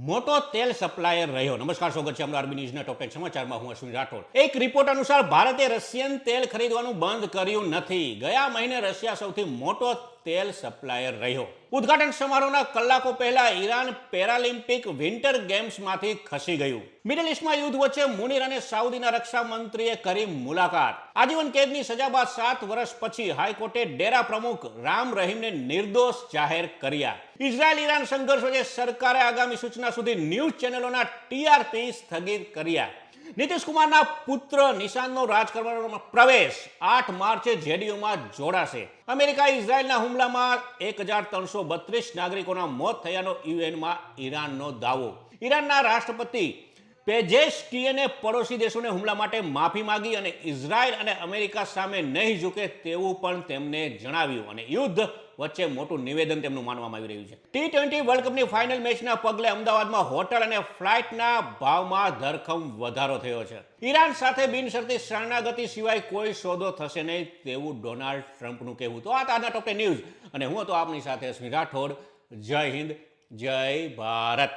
મોટો તેલ સપ્લાયર રહ્યો. નમસ્કાર, સ્વાગત છે અમદાવાદ ન્યૂઝના ટોપ 10 સમાચારમાં. હું અશ્વિન રાઠોડ. એક રિપોર્ટ અનુસાર ભારતે રશિયન તેલ ખરીદવાનું બંધ કર્યું નથી. ગયા મહિને રશિયા સૌથી મોટો તેલ સપ્લાયર રહ્યો. ઉદ્ઘાટન સમારોહના કલાકો પહેલા ઈરાન પેરાલિમ્પિક વિન્ટર ગેમ્સમાંથી ખસી ગયું. મિડલ ઈસ્ટમાં યુદ્ધ વચ્ચે મુનીર અને સાઉદીના રક્ષા મંત્રીએ કરી મુલાકાત. આજીવન કેદની સજા બાદ 7 વર્ષ પછી હાઈકોર્ટે ડેરા પ્રમુખ રામ રહીમને નિર્દોષ જાહેર કર્યા. ઇઝરાયલ ઈરાન સંઘર્ષ વચ્ચે સરકારે આગામી સૂચના સુધી ન્યૂઝ ચેનલોના ટીઆરપી સ્થગિત કર્યા. નીતિશ કુમારના પુત્ર નિશાંતનો રાજકારણમાં પ્રવેશ 8 માર્ચે જેડીયુમાં જોડાશે. અમેરિકા ઇઝરાયલના હુમલામાં 1332 નાગરિકોના મોત થયાનો યુએનમાં ઈરાનનો દાવો. ઈરાનના રાષ્ટ્રપતિ પેજેશકિયને પડોશી દેશોને હુમલા માટે માફી માંગી અને ઇઝરાયલ અને અમેરિકા સામે નહીં ઝૂકે તેવું પણ તેમને જણાવ્યું. અને યુદ્ધ વચ્ચે મોટું નિવેદન તેમનું માનવામાં આવી રહ્યું છે. T20 વર્લ્ડ કપની ફાઇનલ મેચના પગલે અમદાવાદમાં હોટલ અને ફ્લાઇટના ભાવમાં ધરખમ વધારો થયો છે. ઈરાન સાથે બિનશરતી શરણાગતિ સિવાય કોઈ સોદો થશે નહીં તેવું ડોનાલ્ડ ટ્રમ્પનું કહેવું. તો આ તાજના ટોપ 10 ન્યૂઝ અને હું હતો આપની સાથે અશ્વિન રાઠોડ. જય હિન્દ, જય ભારત.